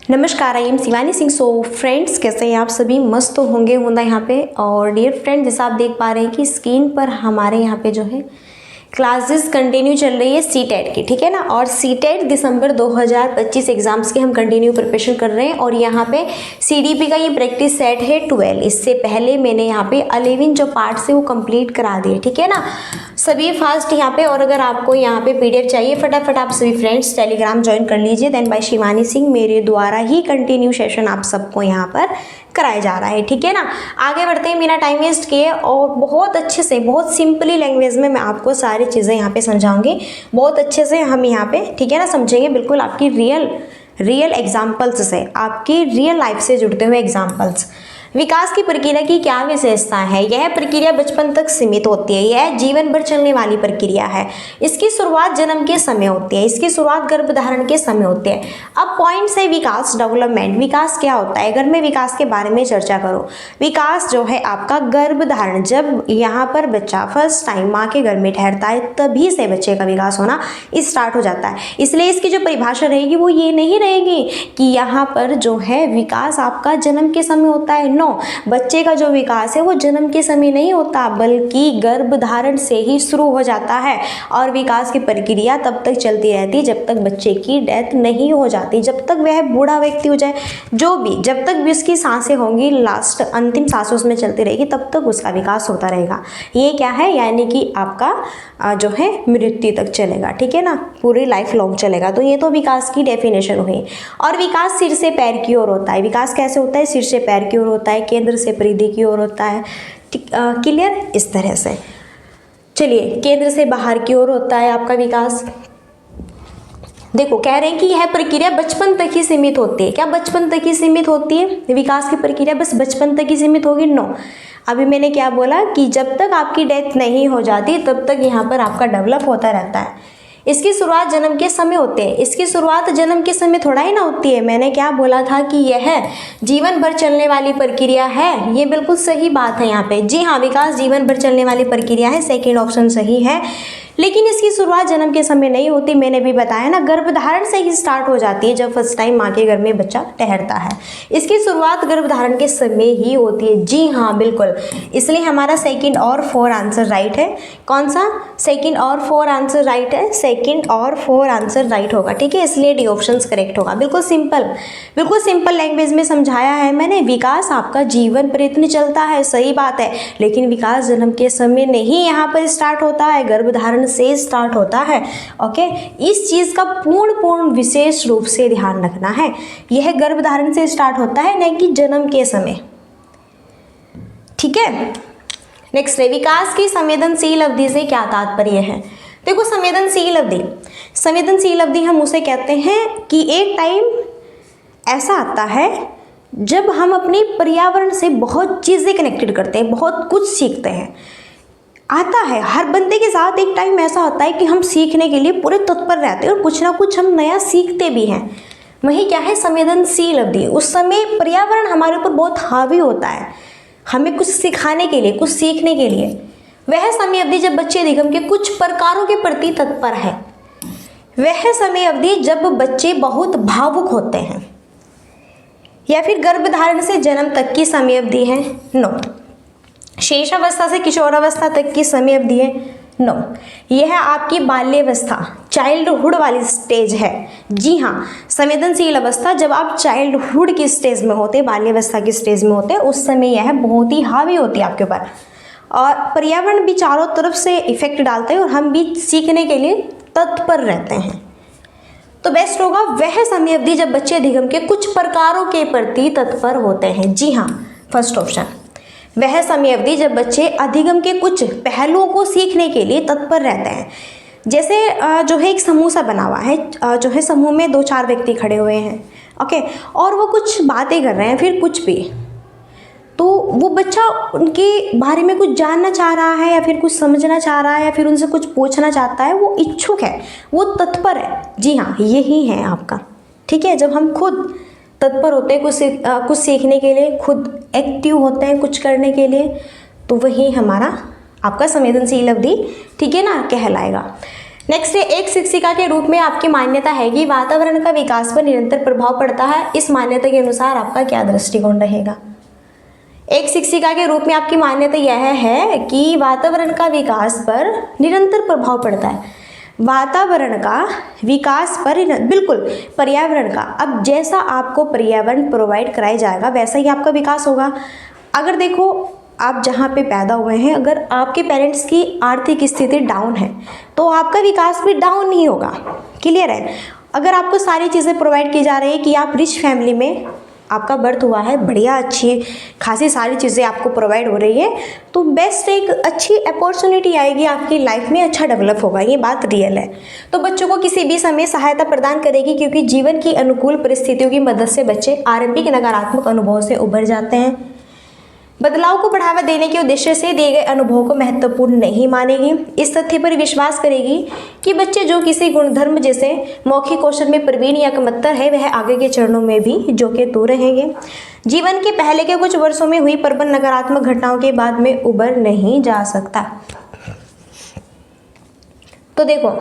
नमस्कार, I am Shivani Singh. So friends, कैसे हैं आप सभी? मस्त तो होंगे यहाँ पे। और डियर फ्रेंड्स, जैसा आप देख पा रहे हैं कि स्क्रीन पर हमारे यहाँ पे जो है क्लासेस कंटिन्यू चल रही है सीटेट की, ठीक है ना। और सीटेट दिसंबर 2025 एग्जाम्स के हम कंटिन्यू प्रिपरेशन कर रहे हैं। और यहाँ पे सीडीपी का ये प्रैक्टिस सेट है 12। इससे पहले मैंने यहाँ पे 11 जो पार्ट्स है वो कंप्लीट करा दिए, ठीक है ना। सभी फास्ट यहाँ पे। और अगर आपको यहाँ पे पीडीएफ चाहिए, फटाफट आप सभी फ्रेंड्स टेलीग्राम ज्वाइन कर लीजिए। देन बाय शिवानी सिंह मेरे द्वारा ही कंटिन्यू सेशन आप सबको यहाँ पर कराया जा रहा है, ठीक है ना। आगे बढ़ते हैं बिना टाइम वेस्ट किए, और बहुत अच्छे से, बहुत सिंपली लैंग्वेज में मैं आपको सारी चीज़ें यहाँ पे समझाऊंगी। बहुत अच्छे से हम यहाँ पे, ठीक है ना, समझेंगे। बिल्कुल आपकी रियल एग्जाम्पल्स से, आपकी रियल लाइफ से जुड़ते हुए एग्जाम्पल्स। विकास की प्रक्रिया की क्या विशेषता है? यह प्रक्रिया बचपन तक सीमित होती है। यह जीवन भर चलने वाली प्रक्रिया है। इसकी शुरुआत जन्म के समय होती है। इसकी शुरुआत गर्भधारण के समय होती है। अब पॉइंट्स है विकास, डेवलपमेंट। विकास क्या होता है? अगर मैं विकास के बारे में चर्चा करूं, विकास जो है आपका गर्भधारण, जब यहाँ पर बच्चा फर्स्ट टाइम माँ के घर में ठहरता है, तभी से बच्चे का विकास होना स्टार्ट हो जाता है। इसलिए इसकी जो परिभाषा रहेगी वो ये नहीं रहेगी कि यहाँ पर जो है विकास आपका जन्म के समय होता है। नो, बच्चे का जो विकास है वो जन्म के समय नहीं होता, बल्कि गर्भधारण से ही शुरू हो जाता है। और विकास की प्रक्रिया तब तक चलती रहती है जब तक बच्चे की डेथ नहीं हो जाती, जब तक वह बूढ़ा व्यक्ति हो जाए, जो भी, जब तक भी उसकी सांसें होंगी, लास्ट अंतिम सांसें उसमें चलती रहेगी, तब तक उसका विकास होता रहेगा। ये क्या है? यानी कि आपका जो है मृत्यु तक चलेगा, ठीक है ना, पूरी लाइफ लॉन्ग चलेगा। तो ये तो विकास की डेफिनेशन हुई। और विकास सिर से पैर की ओर होता है। विकास कैसे होता है? सिर से पैर की ओर होता है, केंद्र से परिधि की ओर होता है। क्लियर? इस तरह से चलिए, केंद्र से बाहर की ओर होता है आपका विकास। देखो, कह रहे हैं कि यह प्रक्रिया बचपन तक ही सीमित होती है। क्या बचपन तक ही सीमित होती है विकास की प्रक्रिया? बस बचपन तक ही सीमित होगी? नो। अभी मैंने क्या बोला कि जब तक आपकी डेथ नहीं हो जाती तब तक यहाँ पर आपका डेवलप होता रहता है। इसकी शुरुआत जन्म के समय होते हैं। इसकी शुरुआत जन्म के समय थोड़ा ही ना होती है। मैंने क्या बोला था कि यह जीवन भर चलने वाली प्रक्रिया है। ये बिल्कुल सही बात है यहाँ पे। जी हाँ, विकास जीवन भर चलने वाली प्रक्रिया है। सेकंड ऑप्शन सही है। लेकिन इसकी शुरुआत जन्म के समय नहीं होती। मैंने भी बताया ना, गर्भधारण से ही स्टार्ट हो जाती है, जब फर्स्ट टाइम माँ के घर में बच्चा ठहरता है। इसकी शुरुआत गर्भधारण के समय ही होती है। जी हाँ, बिल्कुल। इसलिए हमारा सेकंड और 4 आंसर राइट है। कौन सा? सेकंड और 4 आंसर राइट है। सेकंड और 4 आंसर राइट होगा, ठीक है। इसलिए डी ऑप्शन करेक्ट होगा। बिल्कुल सिंपल लैंग्वेज में समझाया है मैंने। विकास आपका जीवन प्रयत्न चलता है, सही बात है, लेकिन विकास जन्म के समय नहीं यहाँ पर स्टार्ट होता है, गर्भधारण से स्टार्ट होता है। ओके, इस चीज का पूर्ण विशेष रूप से ध्यान रखना है। यह गर्भधारण से स्टार्ट होता है, नहीं कि जन्म के समय, ठीक है। नेक्स्ट है, विकास की संवेदनशील अवधि से क्या तात्पर्य है? देखो, संवेदनशील अवधि हम उसे कहते हैं कि एक टाइम ऐसा आता है जब हम अपने पर्यावरण से बहुत चीजें कनेक्टेड करते हैं, बहुत कुछ सीखते हैं। आता है हर बंदे के साथ एक टाइम ऐसा होता है कि हम सीखने के लिए पूरे तत्पर रहते हैं और कुछ ना कुछ हम नया सीखते भी हैं। वही क्या है? संवेदनशील अवधि। उस समय पर्यावरण हमारे ऊपर बहुत हावी होता है, हमें कुछ सिखाने के लिए, कुछ सीखने के लिए। वह समय अवधि जब बच्चे अधिगम के कुछ प्रकारों के प्रति तत्पर है। वह समय अवधि जब बच्चे बहुत भावुक होते हैं। या फिर गर्भधारण से जन्म तक की समय अवधि है? नो। शेषावस्था से किशोरावस्था तक की समय अवधि है? नो। यह आपकी बाल्यावस्था, चाइल्डहुड वाली स्टेज है। जी हाँ, संवेदनशील अवस्था जब आप चाइल्डहुड की स्टेज में होते, बाल्यावस्था की स्टेज में होते, उस समय यह बहुत ही हावी होती है आपके ऊपर। और पर्यावरण भी चारों तरफ से इफेक्ट डालते हैं और हम भी सीखने के लिए तत्पर रहते हैं। तो बेस्ट होगा वह समय अवधि जब बच्चे अधिगम के कुछ प्रकारों के प्रति तत्पर होते हैं। जी हाँ, फर्स्ट ऑप्शन। वह समय अवधि जब बच्चे अधिगम के कुछ पहलुओं को सीखने के लिए तत्पर रहते हैं। जैसे जो है एक समूह सा बना हुआ है, जो है समूह में 2-4 व्यक्ति खड़े हुए हैं, ओके, और वो कुछ बातें कर रहे हैं, फिर कुछ भी, तो वो बच्चा उनके बारे में कुछ जानना चाह रहा है या फिर कुछ समझना चाह रहा है या फिर उनसे कुछ पूछना चाहता है, वो इच्छुक है, वो तत्पर है। जी हाँ, यही है आपका, ठीक है। जब हम खुद तत्पर होते हैं कुछ सीखने के लिए, खुद एक्टिव होते हैं कुछ करने के लिए, तो वही हमारा आपका संवेदनशील अवधि, ठीक है ना, कहलाएगा। नेक्स्ट है, एक शिक्षिका के रूप में आपकी मान्यता है कि वातावरण का विकास पर निरंतर प्रभाव पड़ता है। इस मान्यता के अनुसार आपका क्या दृष्टिकोण रहेगा? एक शिक्षिका के रूप में आपकी मान्यता यह है कि वातावरण का विकास पर निरंतर प्रभाव पड़ता है। वातावरण का विकास पर, बिल्कुल पर्यावरण का, अब जैसा आपको पर्यावरण प्रोवाइड कराया जाएगा वैसा ही आपका विकास होगा। अगर देखो आप जहाँ पे पैदा हुए हैं, अगर आपके पेरेंट्स की आर्थिक स्थिति डाउन है तो आपका विकास भी डाउन ही होगा। क्लियर है? अगर आपको सारी चीज़ें प्रोवाइड की जा रही है कि आप रिच फैमिली में आपका बर्थ हुआ है, बढ़िया अच्छी खासी सारी चीज़ें आपको प्रोवाइड हो रही है, तो बेस्ट एक अच्छी अपॉर्चुनिटी आएगी आपकी लाइफ में, अच्छा डेवलप होगा, ये बात रियल है। तो बच्चों को किसी भी समय सहायता प्रदान करेगी, क्योंकि जीवन की अनुकूल परिस्थितियों की मदद से बच्चे आरंभिक नकारात्मक अनुभवों से उभर जाते हैं। बदलाव को बढ़ावा देने के उद्देश्य से दिए गए अनुभवों को महत्वपूर्ण नहीं मानेगी। इस तथ्य पर विश्वास करेगी कि बच्चे जो किसी गुणधर्म जैसे मौखिक कौशल में प्रवीण या कमतर है, वह आगे के चरणों में भी जो के तो रहेंगे। जीवन के पहले के कुछ वर्षों में हुई प्रबल नकारात्मक घटनाओं के बाद में उबर नहीं जा सकता। तो देखो,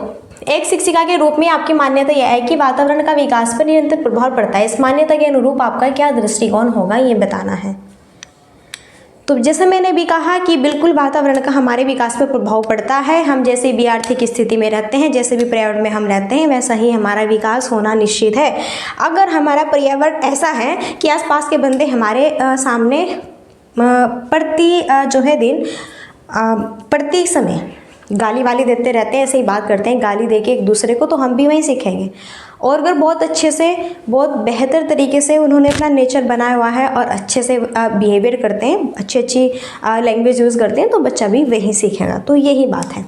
एक शिक्षिका के रूप में आपकी मान्यता यह है कि वातावरण का विकास पर निरंतर प्रभाव पड़ता है। इस मान्यता के अनुरूप आपका क्या दृष्टिकोण होगा, ये बताना है। तो जैसे मैंने भी कहा कि बिल्कुल वातावरण का हमारे विकास पर प्रभाव पड़ता है। हम जैसे भी आर्थिक स्थिति में रहते हैं, जैसे भी पर्यावरण में हम रहते हैं, वैसा ही हमारा विकास होना निश्चित है। अगर हमारा पर्यावरण ऐसा है कि आसपास के बंदे हमारे सामने प्रति समय गाली वाली देते रहते हैं, ऐसे ही बात करते हैं गाली देके एक दूसरे को, तो हम भी वहीं सीखेंगे। और अगर बहुत अच्छे से, बहुत बेहतर तरीके से उन्होंने अपना नेचर बनाया हुआ है और अच्छे से बिहेवियर करते हैं, अच्छी लैंग्वेज यूज़ करते हैं, तो बच्चा भी वही सीखेगा। तो यही बात है।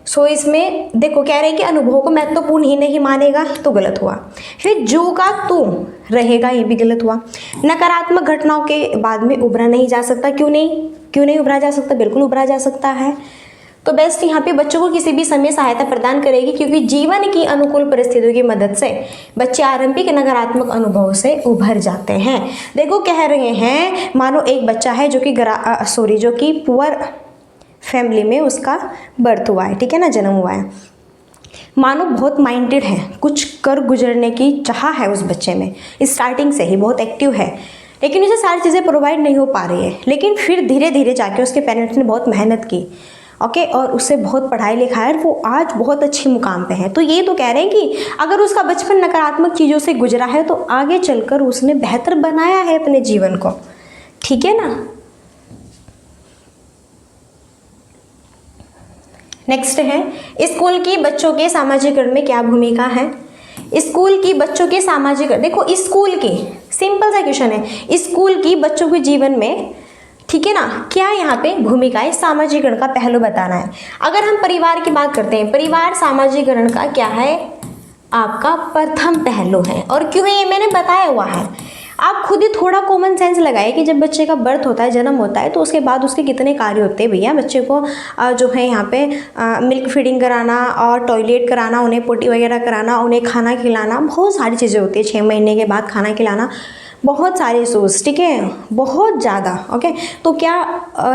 सो इसमें देखो कह रहे हैं कि अनुभव को महत्वपूर्ण ही नहीं मानेगा, तो गलत हुआ। फिर जो का तू रहेगा, ये भी गलत हुआ। नकारात्मक घटनाओं के बाद में उभरा नहीं जा सकता। क्यों नहीं उभरा जा सकता? बिल्कुल उभरा जा सकता है। तो बेस्ट यहाँ पे बच्चों को किसी भी समय सहायता प्रदान करेगी, क्योंकि जीवन की अनुकूल परिस्थितियों की मदद से बच्चे आरंभिक नकारात्मक अनुभवों से उभर जाते हैं। देखो कह रहे हैं, मानो एक बच्चा है जो कि पुअर फैमिली में उसका बर्थ हुआ है, ठीक है ना, जन्म हुआ है। मानो बहुत माइंडेड है, कुछ कर गुजरने की चाह है उस बच्चे में, स्टार्टिंग से ही बहुत एक्टिव है, लेकिन उसे सारी चीज़ें प्रोवाइड नहीं हो पा रही है। लेकिन फिर धीरे धीरे जाके उसके पेरेंट्स ने बहुत मेहनत की, ओके, और उससे बहुत पढ़ाई लिखाई, वो आज बहुत अच्छी मुकाम पे है। तो ये तो कह रहे हैं कि अगर उसका बचपन नकारात्मक चीज़ों से गुजरा है, तो आगे चलकर उसने बेहतर बनाया है अपने जीवन को, ठीक है ना। नेक्स्ट है, स्कूल की बच्चों के सामाजिकरण में क्या भूमिका है? स्कूल की बच्चों के सामाजिकरण, देखो स्कूल की, सिंपल सा क्वेश्चन है, स्कूल की बच्चों के जीवन में, ठीक है ना, क्या यहाँ पे भूमिका है? सामाजिकरण का पहलू बताना है। अगर हम परिवार की बात करते हैं, परिवार सामाजिकरण का क्या है? आपका प्रथम पहलू है। और क्यों है ये मैंने बताया हुआ है। आप खुद ही थोड़ा कॉमन सेंस लगाइए कि जब बच्चे का बर्थ होता है, जन्म होता है, तो उसके बाद उसके कितने कार्य होते हैं भैया। बच्चे को जो है यहाँ पे मिल्क फीडिंग कराना और टॉयलेट कराना, उन्हें पोटी वगैरह कराना, उन्हें खाना खिलाना, बहुत सारी चीज़ें होती है। 6 महीने के बाद खाना खिलाना, बहुत सारे सोर्स, ठीक है, बहुत ज़्यादा। ओके, तो क्या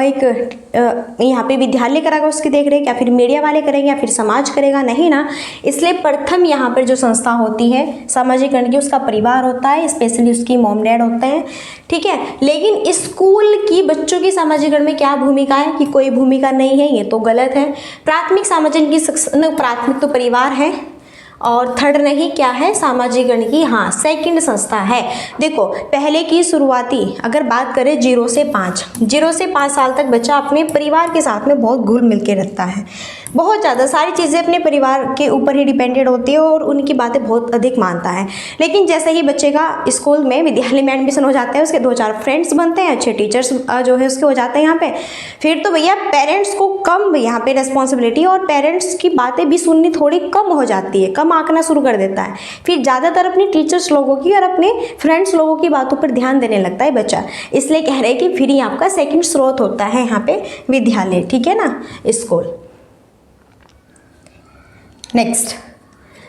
एक यहाँ पे विद्यालय करेगा उसकी देख रेख, या फिर मीडिया वाले करेंगे, या फिर समाज करेगा? नहीं ना। इसलिए प्रथम यहाँ पर जो संस्था होती है सामाजिकरण की, उसका परिवार होता है, स्पेशली उसकी मॉम डैड होते हैं, ठीक है। लेकिन स्कूल की बच्चों की सामाजिकरण में क्या भूमिका है? कि कोई भूमिका नहीं है, ये तो गलत है। प्राथमिक सामाजिकरण की प्राथमिक तो परिवार है, और थर्ड नहीं क्या है? सामाजिकरण की, हाँ, सेकंड संस्था है। देखो पहले की शुरुआती अगर बात करें 0 से 5 साल तक बच्चा अपने परिवार के साथ में बहुत घुल मिल के रहता है, बहुत ज़्यादा सारी चीज़ें अपने परिवार के ऊपर ही डिपेंडेड होती है और उनकी बातें बहुत अधिक मानता है। लेकिन जैसे ही बच्चे का स्कूल में, विद्यालय में एडमिशन हो जाता है, उसके 2-4 फ्रेंड्स बनते हैं, अच्छे टीचर्स जो है उसके हो जाते हैं यहाँ पे, फिर तो भैया पेरेंट्स को कम यहाँ पे रिस्पॉन्सिबिलिटी, और पेरेंट्स की बातें भी सुननी थोड़ी कम हो जाती है, कम आंकना शुरू कर देता है। फिर ज़्यादातर अपने टीचर्स लोगों की और अपने फ्रेंड्स लोगों की बातों पर ध्यान देने लगता है बच्चा। इसलिए कह रहे हैं कि फिर ही आपका सेकंड स्रोत होता है यहाँ पे विद्यालय, ठीक है ना, स्कूल। नेक्स्ट,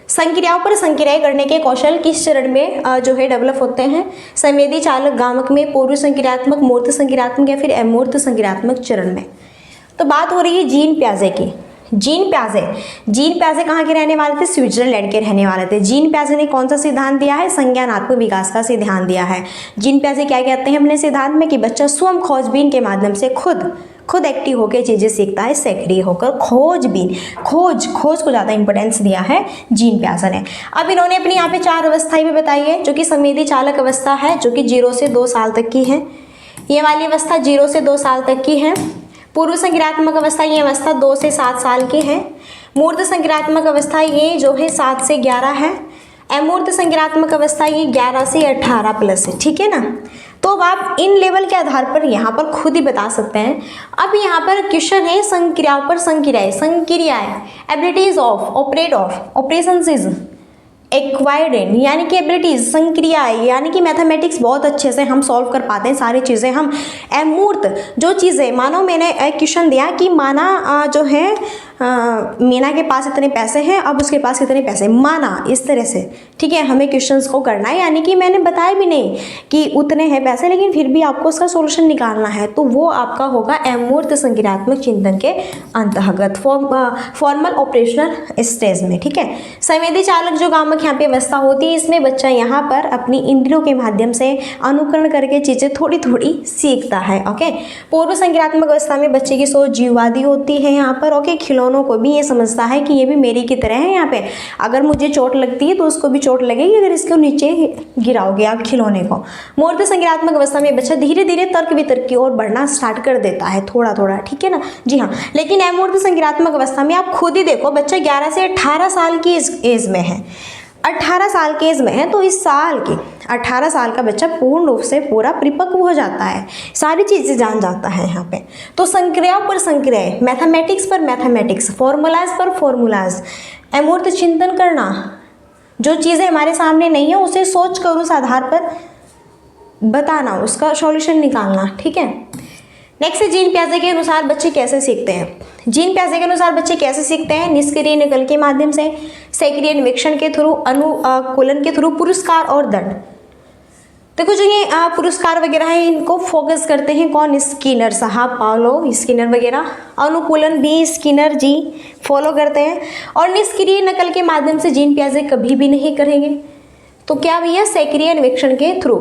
संक्रियाओं पर संक्रियाएं करने के कौशल किस चरण में जो है डेवलप होते हैं? संवेदी चालक गामक में, पूर्व संक्रियात्मक, मूर्त संक्रियात्मक, या फिर अमूर्त संक्रियात्मक चरण में। तो बात हो रही है जीन पियाजे की। जीन प्याजे कहाँ के रहने वाले थे? स्विट्जरलैंड के रहने वाले थे। जीन प्याजे ने कौन सा सिद्धांत दिया है? संज्ञानात्मक विकास का सिद्धांत दिया है। जीन प्याजे क्या कहते हैं अपने सिद्धांत में कि बच्चा स्वयं खोजबीन के माध्यम से खुद एक्टिव होकर चीज़ें सीखता है, सक्रिय होकर खोजबीन, खोज को ज़्यादा इंपॉर्टेंस दिया है जीन प्याजे ने। अब इन्होंने अपनी यहाँ पे 4 अवस्थाएं भी बताई है, जो कि संवेदी चालक अवस्था है, जो कि 0 से 2 साल तक की है। ये वाली अवस्था 0 से 2 साल तक की है। पूर्व संक्रियात्मक अवस्था, ये अवस्था 2 से 7 साल की है। मूर्त संक्रियात्मक अवस्था ये जो है 7 से 11 है। अमूर्त संक्रियात्मक अवस्था ये 11 से 18 प्लस है, ठीक है ना। तो अब आप इन लेवल के आधार पर यहाँ पर खुद ही बता सकते हैं। अब यहाँ पर क्वेश्चन है संक्रियाओं पर संक्रियाएं, abilities of, operate of, operations is acquired in, यानी कि एबिलिटीज, संक्रियाएं, यानी कि मैथमेटिक्स बहुत अच्छे से हम सॉल्व कर पाते हैं सारी चीज़ें हम। अमूर्त जो चीज़ें, मानो मैंने एक क्वेश्चन दिया कि माना जो है मीना के पास इतने पैसे हैं, अब उसके पास कितने पैसे, माना इस तरह से, ठीक है, हमें क्वेश्चंस को करना है। यानी कि मैंने बताया भी नहीं कि उतने हैं पैसे, लेकिन फिर भी आपको उसका सॉल्यूशन निकालना है, तो वो आपका होगा अमूर्त संक्रियात्मक चिंतन के अंतर्गत, फॉर्मल ऑपरेशनल स्टेज में, ठीक है। संवेदी चालक जो गामक यहाँ पे अवस्था होती है, इसमें बच्चा यहाँ पर अपनी इंद्रियों के माध्यम से अनुकरण करके चीज़ें थोड़ी थोड़ी सीखता है, ओके। पूर्व संक्रियात्मक अवस्था में बच्चे की सोच जीववादी होती है यहाँ पर, ओके। खिलौनों को भी ये समझता है कि ये भी मेरी की तरह है, यहाँ पे अगर मुझे चोट लगती है तो उसको भी चोट लगेगी अगर इसको नीचे गिराओगे आप खिलौने को। मूर्त संक्रियात्मक अवस्था में बच्चा धीरे धीरे तर्क वितर्क की ओर बढ़ना स्टार्ट कर देता है, थोड़ा थोड़ा, ठीक है ना, जी हाँ। लेकिन अमूर्त संक्रियात्मक अवस्था में आप खुद ही देखो, बच्चा 11 से 18 साल की एज में है, 18 साल की एज में है, तो इस साल की 18 साल का बच्चा पूर्ण रूप से पूरा परिपक्व हो जाता है, सारी चीज़ें जान जाता है यहाँ पे। तो संक्रियाओं पर संक्रियाएं, मैथमेटिक्स पर मैथमेटिक्स, फॉर्मूलाज पर फॉर्मूलाज, अमूर्त चिंतन करना, जो चीज़ें हमारे सामने नहीं है उसे सोच कर उस आधार पर बताना, उसका सॉल्यूशन निकालना, ठीक है। नेक्स्ट, जीन प्याजे के अनुसार बच्चे कैसे सीखते हैं? जीन प्याजे के अनुसार बच्चे कैसे सीखते हैं? निष्क्रिय नकल के माध्यम से, सक्रिय निरीक्षण के थ्रू, अनुकूलन के थ्रू, पुरस्कार और दंड। देखो जो ये पुरस्कार वगैरह है, इनको फोकस करते हैं कौन? स्किनर साहब, पाउलो स्किनर वगैरह। अनुकूलन भी स्किनर जी फॉलो करते हैं। और निष्क्रिय नकल के माध्यम से जीन प्याजे कभी भी नहीं करेंगे। तो क्या भैया? सक्रिय निरीक्षण के थ्रू।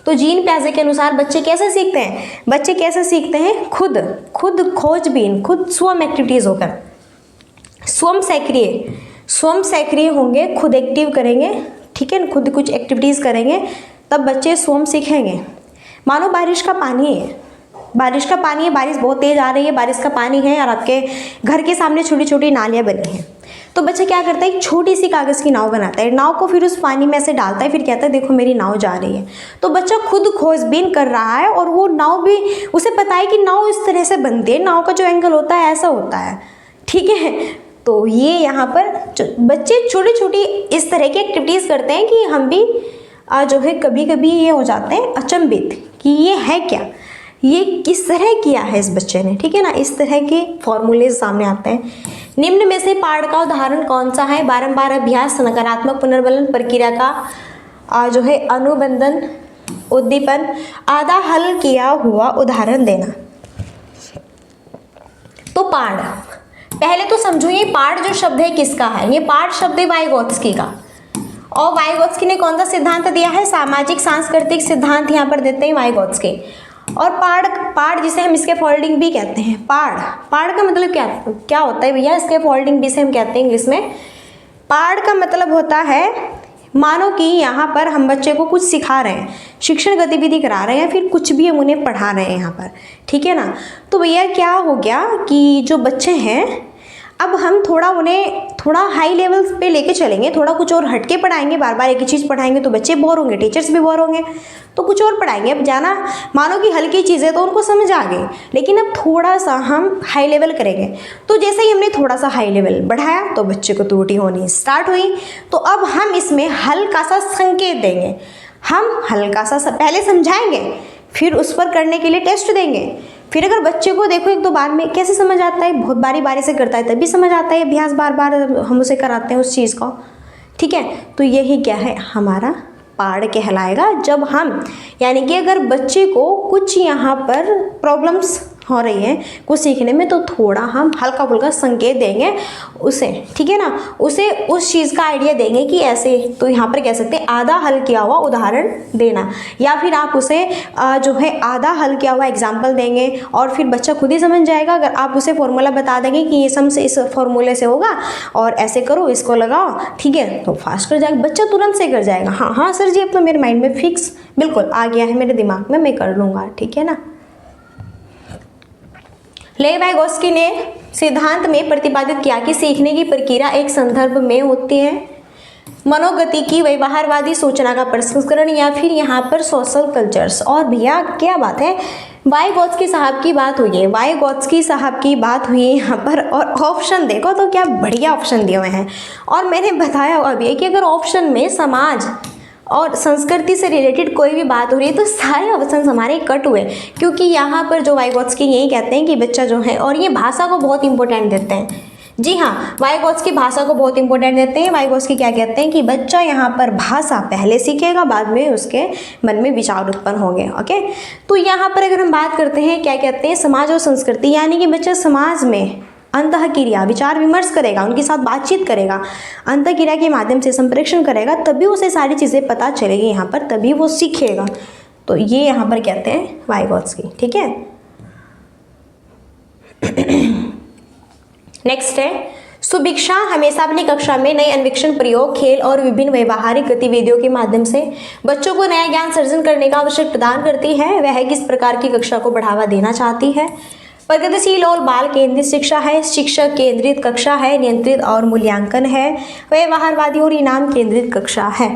तो जीन प्याजे के अनुसार बच्चे कैसे सीखते हैं? बच्चे कैसे सीखते हैं? खुद खोजबीन, खुद स्वयं एक्टिविटीज होकर, स्वयं सक्रिय होंगे, खुद एक्टिव करेंगे, ठीक है, खुद कुछ एक्टिविटीज करेंगे, तब बच्चे स्वयं सीखेंगे। मानो बारिश का पानी है, बारिश बहुत तेज आ रही है, बारिश का पानी है और आपके घर के सामने छोटी छोटी नालियाँ बनी हैं, तो बच्चा क्या करता है? एक छोटी सी कागज़ की नाव बनाता है, नाव को फिर उस पानी में से डालता है, फिर कहता है देखो मेरी नाव जा रही है। तो बच्चा खुद खोजबीन कर रहा है और वो नाव भी उसे पता है कि नाव इस तरह से बनती है, नाव का जो एंगल होता है ऐसा होता है, ठीक है। तो ये यहाँ पर बच्चे छोटी छोटी इस तरह की एक्टिविटीज़ करते हैं कि हम भी जो है कभी कभी ये हो जाते हैं अचंभित कि ये है क्या, ये किस तरह किया है इस बच्चे ने, ठीक है ना। इस तरह के फॉर्मूले सामने आते हैं। निम्न में से पाठ का उदाहरण कौन सा है? बारंबार अभ्यास, नकारात्मक पुनर्बलन प्रक्रिया का जो है अनुबंधन, उद्दीपन, आधा हल किया हुआ उदाहरण देना। तो पाठ, पहले तो समझो ये पाठ जो शब्द है किसका है? ये पाठ शब्द है वाइगोत्स्की का। और वाइगोत्स्की ने कौन सा सिद्धांत दिया है? सामाजिक सांस्कृतिक सिद्धांत यहाँ पर देते हैं वाइगोत्स्की। और पाढ़ जिसे हम इसके फोल्डिंग भी कहते हैं, पाढ़ का मतलब क्या होता है भैया? इसके फोल्डिंग भी से हम कहते हैं इंग्लिश में। पाढ़ का मतलब होता है, मानो कि यहाँ पर हम बच्चे को कुछ सिखा रहे हैं, शिक्षण गतिविधि करा रहे हैं, फिर कुछ भी हम उन्हें पढ़ा रहे हैं यहाँ पर, ठीक है ना। तो भैया क्या हो गया कि जो बच्चे हैं, अब हम थोड़ा हाई लेवल पे लेके चलेंगे, थोड़ा कुछ और हटके पढ़ाएंगे, बार बार एक ही चीज़ पढ़ाएंगे तो बच्चे बोर होंगे, टीचर्स भी बोर होंगे, तो कुछ और पढ़ाएंगे। अब जाना मानो कि हल्की चीज़ें तो उनको समझ आ गई, लेकिन अब थोड़ा सा हम हाई लेवल करेंगे। तो जैसे ही हमने थोड़ा सा हाई लेवल बढ़ाया तो बच्चे को त्रुटि होनी स्टार्ट हुई। तो अब हम इसमें हल्का सा संकेत देंगे, हम हल्का सा पहले समझाएंगे, फिर उस पर करने के लिए टेस्ट देंगे। फिर अगर बच्चे को देखो एक दो बार में कैसे समझ आता है, बहुत बारी बारी से करता है तभी समझ आता है, अभ्यास बार बार हम उसे कराते हैं उस चीज़ को, ठीक है। तो यही क्या है? हमारा पाढ़ कहलाएगा। जब हम यानी कि अगर बच्चे को कुछ यहाँ पर प्रॉब्लम्स हो रही है कुछ सीखने में, तो थोड़ा हम हल्का फुल्का संकेत देंगे उसे, ठीक है ना, उसे उस चीज़ का आइडिया देंगे कि ऐसे। तो यहाँ पर कह सकते हैं आधा हल किया हुआ उदाहरण देना, या फिर आप उसे जो है आधा हल किया हुआ एग्जाम्पल देंगे और फिर बच्चा खुद ही समझ जाएगा। अगर आप उसे फॉर्मूला बता देंगे कि ये सम से इस फॉर्मूले से होगा और ऐसे करो, इसको लगाओ, ठीक है, तो फास्ट कर जाएगा बच्चा, तुरंत से कर जाएगा। हाँ हाँ सर जी, अब तो मेरे माइंड में फिक्स बिल्कुल आ गया है मेरे दिमाग में, मैं कर लूँगा, ठीक है ना। लेवी-वाइगोत्स्की ने सिद्धांत में प्रतिपादित किया कि सीखने की प्रक्रिया एक संदर्भ में होती है, मनोगति की व्यवहारवादी सूचना का प्रसंस्करण, या फिर यहाँ पर सोशल कल्चर्स। और भैया क्या बात है, वाइगोत्स्की साहब की बात हुई है, वाइगोत्स्की साहब की बात हुई है यहाँ पर। और ऑप्शन देखो तो क्या बढ़िया ऑप्शन दिए हुए हैं। और मैंने बताया अभी कि अगर ऑप्शन में समाज और संस्कृति से रिलेटेड कोई भी बात हो रही है तो सारे ऑप्शन हमारे कट हुए, क्योंकि यहाँ पर जो वाइगोत्स्की यही कहते हैं कि बच्चा जो है, और ये भाषा को बहुत इंपॉर्टेंट देते हैं। जी हाँ, वाइगोत्स्की भाषा को बहुत इंपॉर्टेंट देते हैं। वाइगोत्स्की क्या कहते हैं कि बच्चा यहाँ पर भाषा पहले सीखेगा, बाद में उसके मन में विचार उत्पन्न होंगे। ओके, तो यहाँ पर अगर हम बात करते हैं क्या कहते हैं, समाज और संस्कृति, यानी कि बच्चा समाज में अंतःक्रिया विचार विमर्श करेगा, उनके साथ बातचीत करेगा, अंतःक्रिया के माध्यम से संप्रेषण करेगा, तभी उसे सारी चीज़ें पता चलेगी यहाँ पर, तभी वो सीखेगा। तो ये यहाँ पर कहते हैं वाइगोत्स्की, ठीक है। नेक्स्ट है सुभिक्षा हमेशा अपनी कक्षा में नए अन्वेषण, प्रयोग, खेल और विभिन्न व्यवहारिक गतिविधियों के माध्यम से बच्चों को नया ज्ञान सर्जन करने का अवसर प्रदान करती है। वह किस प्रकार की कक्षा को बढ़ावा देना चाहती है। प्रगतिशील और बाल केंद्रित शिक्षा है, शिक्षक केंद्रित कक्षा है, नियंत्रित और मूल्यांकन है, व्यवहारवादी और इनाम केंद्रित कक्षा है।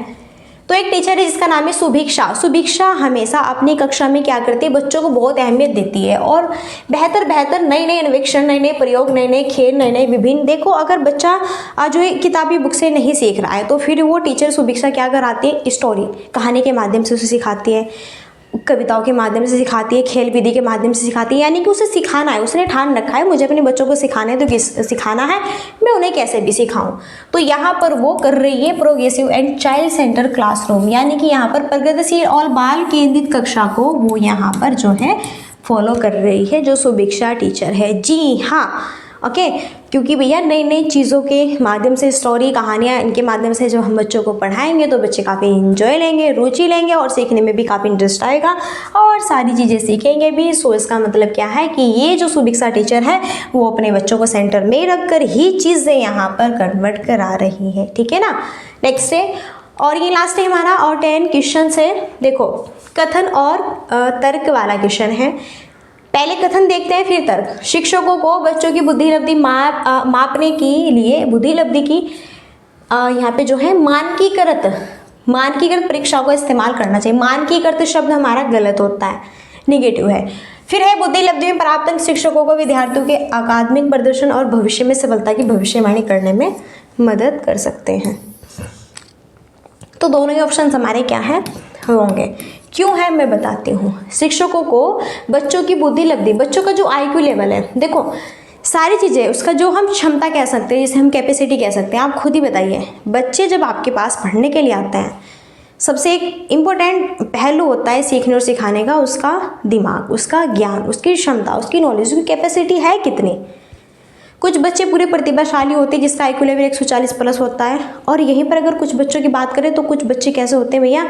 तो एक टीचर है जिसका नाम है सुभिक्षा। सुभिक्षा हमेशा अपनी कक्षा में क्या करती है, बच्चों को बहुत अहमियत देती है और बेहतर नए नए अन्वेषण, नए नए प्रयोग, नए नए खेल, नए नए विभिन्न। देखो अगर बच्चा जो है किताबी बुक से नहीं सीख रहा है तो फिर वो टीचर सुभिक्षा क्या कराती है, स्टोरी कहानी के माध्यम से उसे सिखाती है, कविताओं के माध्यम से सिखाती है, खेल विधि के माध्यम से सिखाती है। यानी कि उसे सिखाना है, उसने ठान रखा है मुझे अपने बच्चों को सिखाना है, तो किस सिखाना है, मैं उन्हें कैसे भी सिखाऊं। तो यहाँ पर वो कर रही है progressive and child centre classroom, यानी कि यहाँ पर प्रगतिशील और बाल केंद्रित कक्षा को वो यहाँ पर जो है फॉलो कर रही है, जो सुभिक्षा टीचर है। जी हाँ, ओके, क्योंकि भैया नई नई चीज़ों के माध्यम से, स्टोरी, कहानियाँ, इनके माध्यम से जब हम बच्चों को पढ़ाएंगे तो बच्चे काफ़ी इंजॉय लेंगे, रुचि लेंगे और सीखने में भी काफ़ी इंटरेस्ट आएगा और सारी चीज़ें सीखेंगे भी। सो इसका मतलब क्या है कि ये जो सुभिक्षा टीचर है वो अपने बच्चों को सेंटर में रखकर ही चीज़ें यहाँ पर कन्वर्ट करा रही है, ठीक है ना। नेक्स्ट है, और ये लास्ट है हमारा, और 10 क्वेश्चन है। देखो कथन और तर्क वाला क्वेश्चन है। पहले कथन देखते हैं फिर तर्क। शिक्षकों को बच्चों की बुद्धिलब्धि मापने के लिए बुद्धिलब्धि की यहाँ पे जो है मानकीकृत परीक्षाओं का इस्तेमाल करना चाहिए। मानकीकृत शब्द हमारा गलत होता है, निगेटिव है। फिर है बुद्धिलब्धि में प्राप्त अंक शिक्षकों को विद्यार्थियों के अकादमिक प्रदर्शन और भविष्य में सफलता की भविष्यवाणी करने में मदद कर सकते हैं। तो दोनों ही ऑप्शन हमारे क्या है, होंगे। क्यों है मैं बताती हूँ। शिक्षकों को बच्चों की बुद्धिलब्धि, बच्चों का जो IQ लेवल है, देखो सारी चीज़ें, उसका जो हम क्षमता कह सकते हैं, जिसे हम कैपेसिटी कह सकते हैं, आप खुद ही बताइए। बच्चे जब आपके पास पढ़ने के लिए आते हैं, सबसे एक इम्पोर्टेंट पहलू होता है सीखने और सिखाने का, उसका दिमाग, उसका ज्ञान, उसकी क्षमता, उसकी नॉलेज, उसकी कैपेसिटी है कितनी। कुछ बच्चे पूरे प्रतिभाशाली होते हैं जिसका IQ लेवल 140 प्लस होता है, और यहीं पर अगर कुछ बच्चों की बात करें तो कुछ बच्चे कैसे होते हैं भैया,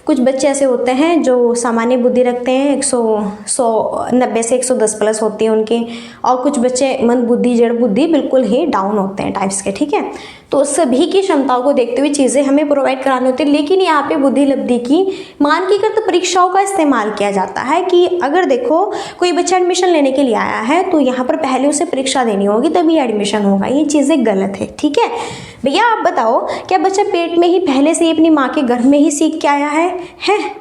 कुछ बच्चे ऐसे होते हैं जो सामान्य बुद्धि रखते हैं, 190 से 110 प्लस होती है उनकी, और कुछ बच्चे मंद बुद्धि, जड़ बुद्धि बिल्कुल ही डाउन होते हैं टाइप्स के, ठीक है। तो सभी की क्षमताओं को देखते हुए चीज़ें हमें प्रोवाइड करानी होती है। लेकिन यहाँ पे बुद्धिलब्धि की मानकीकृत परीक्षाओं का इस्तेमाल किया जाता है कि अगर देखो कोई बच्चा एडमिशन लेने के लिए आया है तो यहाँ पर पहले उसे परीक्षा देनी होगी तभी एडमिशन होगा। ये चीज़ें गलत है, ठीक है भैया। आप बताओ, क्या बच्चा पेट में ही पहले से ही अपनी माँ के घर में ही सीख के आया है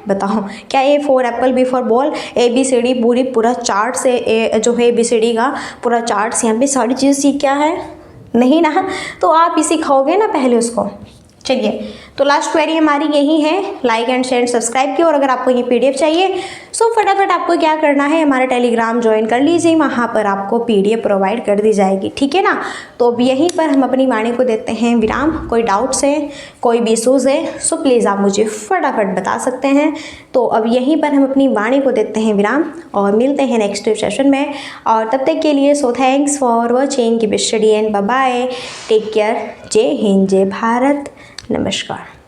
बताओ। क्या A for Apple, B for ball, ABCD पूरा चार्ट से जो है ABCD का पूरा चार्ट से यहाँ पे सारी चीज़ सीख क्या है, नहीं ना। तो आप ही सिखाओगे ना पहले उसको। चलिए, तो लास्ट क्वेरी हमारी यही है, लाइक एंड शेयर सब्सक्राइब की। और अगर आपको ये PDF चाहिए सो फटाफट आपको क्या करना है, हमारा टेलीग्राम ज्वाइन कर लीजिए, वहाँ पर आपको PDF प्रोवाइड कर दी जाएगी, ठीक है ना। तो अब यहीं पर हम अपनी वाणी को देते हैं विराम। कोई डाउट्स है, कोई भी इशूज़ है सो प्लीज़ आप मुझे फटाफट बता सकते हैं। तो अब यहीं पर हम अपनी वाणी को देते हैं विराम और मिलते हैं नेक्स्ट सेशन में। और तब तक के लिए so thanks for watching, keep study and bye bye, take care, Jai Hind, जय भारत, नमस्कार।